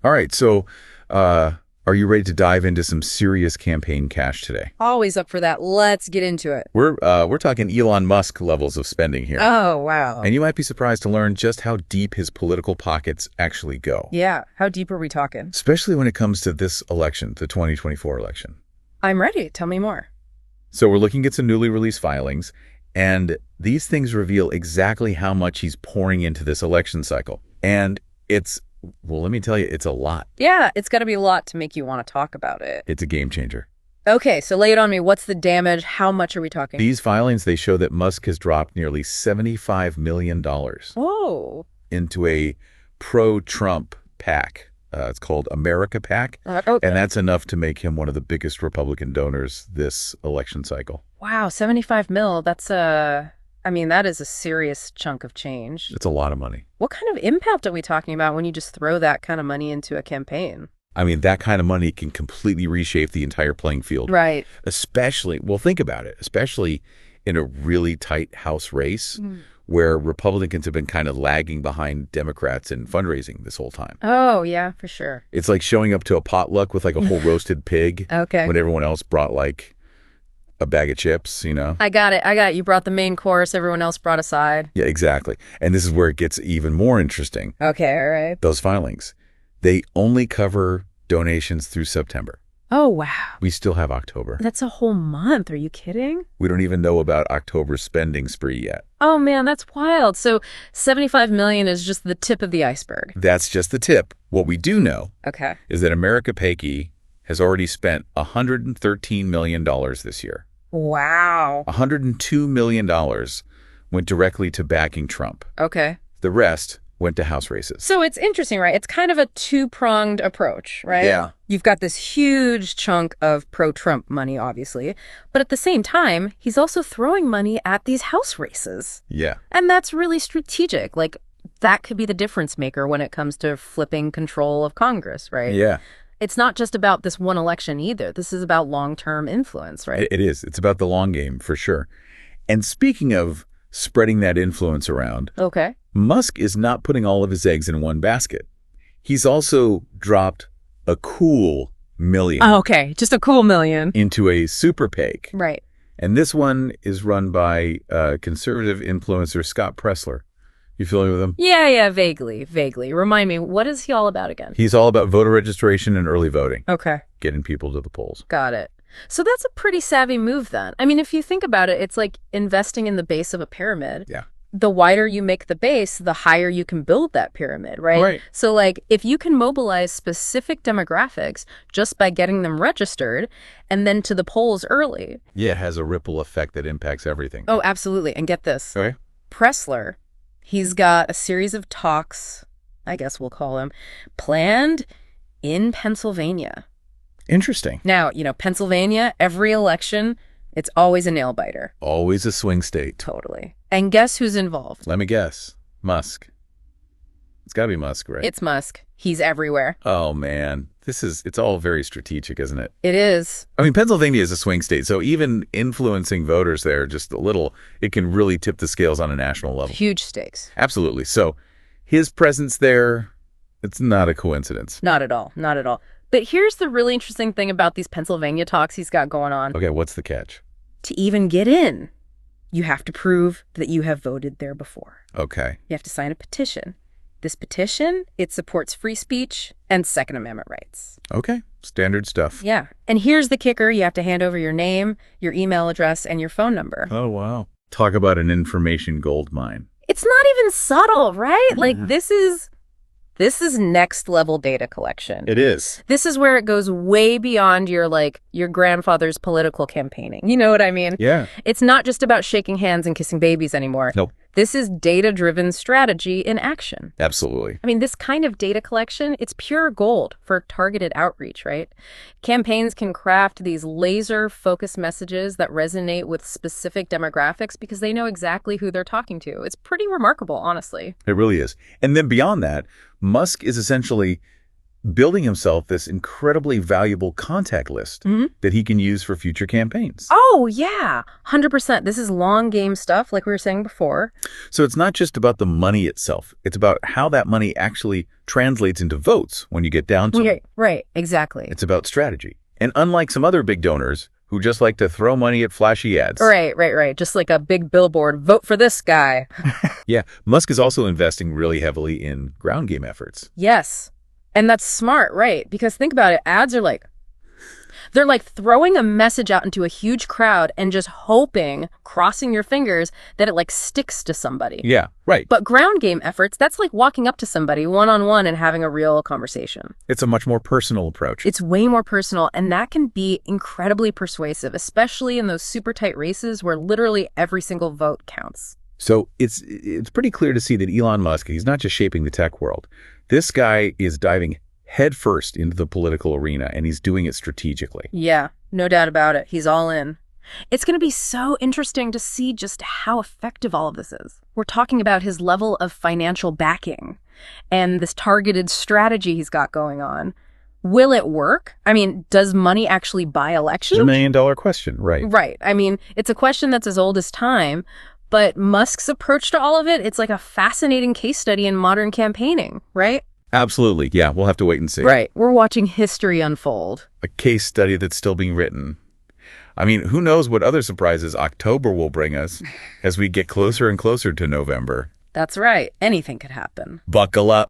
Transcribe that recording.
All right, so are you ready to dive into some serious campaign cash today? Always up for that. Let's get into it. We're talking Elon Musk levels of spending here. Oh, wow. And you might be surprised to learn just how deep his political pockets actually go. Yeah. How deep are we talking? Especially when it comes to this election, the 2024 election. I'm ready. Tell me more. So we're looking at some newly released filings, and these things reveal exactly how much he's pouring into this election cycle. And well, let me tell you, it's a lot. Yeah, it's got to be a lot to make you want to talk about it. It's a game changer. Okay, so lay it on me. What's the damage? How much are we talking? These filings, they show that Musk has dropped nearly $75 million into a pro-Trump PAC. It's called America PAC, Okay. And that's enough to make him one of the biggest Republican donors this election cycle. Wow, 75 mil. That is a serious chunk of change. It's a lot of money. What kind of impact are we talking about when you just throw that kind of money into a campaign? I mean, that kind of money can completely reshape the entire playing field. Right. Especially, well, think about it, especially in a really tight House race where Republicans have been kind of lagging behind Democrats in fundraising this whole time. Oh, yeah, for sure. It's like showing up to a potluck with like a whole roasted pig Okay. when everyone else brought like a bag of chips, you know? I got it. You brought the main course. Everyone else brought a side. Yeah, exactly. And this is where it gets even more interesting. Okay, all right. Those filings, they only cover donations through September. Oh, wow. We still have October. That's a whole month. Are you kidding? We don't even know about October's spending spree yet. Oh, man, that's wild. So 75 million is just the tip of the iceberg. That's just the tip. What we do know is that America PAC has already spent $113 million this year. Wow. $102 million went directly to backing Trump. Okay. The rest went to House races. So it's interesting, right? It's kind of a two-pronged approach, right? Yeah. You've got this huge chunk of pro-Trump money, obviously. But at the same time, he's also throwing money at these House races. Yeah. And that's really strategic. Like, that could be the difference maker when it comes to flipping control of Congress, right? Yeah. It's not just about this one election either. This is about long-term influence, right? It is. It's about the long game, for sure. And speaking of spreading that influence around, Okay. Musk is not putting all of his eggs in one basket. He's also dropped a cool million. Oh, okay. Just a cool million. Into a super PAC. Right. And this one is run by conservative influencer Scott Pressler. You familiar with him? Yeah, vaguely. Remind me, what is he all about again? He's all about voter registration and early voting. Okay. Getting people to the polls. Got it. So that's a pretty savvy move then. I mean, if you think about it, it's like investing in the base of a pyramid. Yeah. The wider you make the base, the higher you can build that pyramid, right? Right. So like if you can mobilize specific demographics just by getting them registered and then to the polls early. Yeah, it has a ripple effect that impacts everything. Oh, absolutely. And get this. Okay. Pressler, he's got a series of talks, I guess we'll call them, planned in Pennsylvania. Interesting. Now, Pennsylvania, every election, it's always a nail biter. Always a swing state. Totally. And guess who's involved? Let me guess. Musk. It's got to be Musk, right? It's Musk. He's everywhere. Oh, man. It's all very strategic, isn't it? It is. I mean, Pennsylvania is a swing state, so even influencing voters there just a little, it can really tip the scales on a national level. Huge stakes. Absolutely. So his presence there, it's not a coincidence. Not at all. Not at all. But here's the really interesting thing about these Pennsylvania talks he's got going on. Okay, what's the catch? To even get in, you have to prove that you have voted there before. Okay. You have to sign a petition. This petition, it supports free speech and Second Amendment rights. Okay. Standard stuff. Yeah. And here's the kicker. You have to hand over your name, your email address, and your phone number. Oh, wow. Talk about an information gold mine. It's not even subtle, right? Like this is next level data collection. It is. This is where it goes way beyond your grandfather's political campaigning. You know what I mean? Yeah. It's not just about shaking hands and kissing babies anymore. Nope. This is data-driven strategy in action. Absolutely. I mean, this kind of data collection, it's pure gold for targeted outreach, right? Campaigns can craft these laser-focused messages that resonate with specific demographics because they know exactly who they're talking to. It's pretty remarkable, honestly. It really is. And then beyond that, Musk is essentially building himself this incredibly valuable contact list that he can use for future campaigns. Oh, yeah, 100%. This is long game stuff, like we were saying before. So it's not just about the money itself. It's about how that money actually translates into votes when you get down to it. Right, exactly. It's about strategy. And unlike some other big donors who just like to throw money at flashy ads. Right. Just like a big billboard, vote for this guy. Yeah, Musk is also investing really heavily in ground game efforts. Yes. And that's smart, right? Because think about it, ads are they're like throwing a message out into a huge crowd and just hoping, crossing your fingers, that it like sticks to somebody. Yeah, right. But ground game efforts, that's like walking up to somebody one-on-one and having a real conversation. It's a much more personal approach. It's way more personal, and that can be incredibly persuasive, especially in those super tight races where literally every single vote counts. So it's pretty clear to see that Elon Musk, he's not just shaping the tech world. This guy is diving headfirst into the political arena, and he's doing it strategically. Yeah, no doubt about it. He's all in. It's going to be so interesting to see just how effective all of this is. We're talking about his level of financial backing and this targeted strategy he's got going on. Will it work? I mean, does money actually buy elections? It's a $1 million question, right? Right. I mean, it's a question that's as old as time, but Musk's approach to all of it, it's like a fascinating case study in modern campaigning, right? Absolutely. Yeah, we'll have to wait and see. Right. We're watching history unfold. A case study that's still being written. I mean, who knows what other surprises October will bring us as we get closer and closer to November. That's right. Anything could happen. Buckle up.